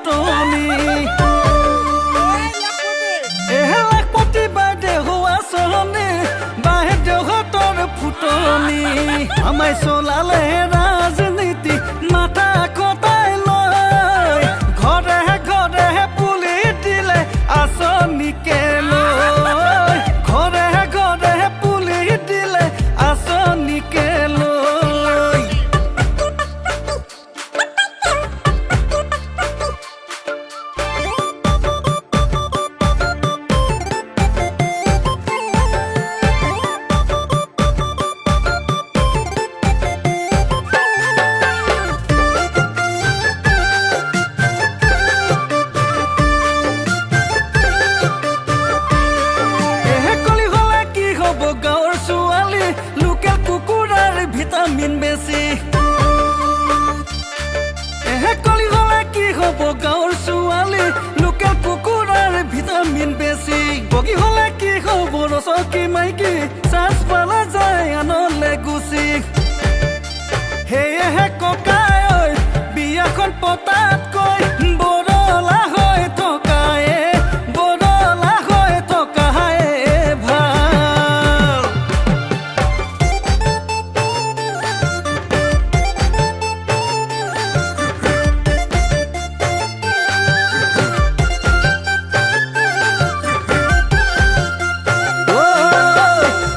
ফুটনি লাখপতি বাইদেউ হোৱা চলনি বাইদেউহঁতৰ ফুটনি আমাই চলালে ৰাজনীতি মাথা কটাই লয় ঘৰে ঘৰে পুলি দিলে আঁচনিকে লয় ঘৰে ঘৰে পুলি দিলে আঁচনিকে লয় ভিটামিন বেছি কলি হলে কি হব গাঁৱৰ ছোৱালী লোকেল কুকুৰাৰ ভিটামিন বেছি বগী হলে কি হব ৰচকী মাইকী চাচ পালা যায় আনলে গুচি সেয়েহে ককাই ঐ বিয়াখন পতাতকৈ বৰলা হৈ থকায়ে বৰলা হৈ থকায়ে ভাল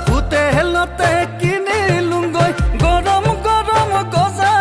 হোটেলতে কিনিলুংগৈ গৰম গৰম গজা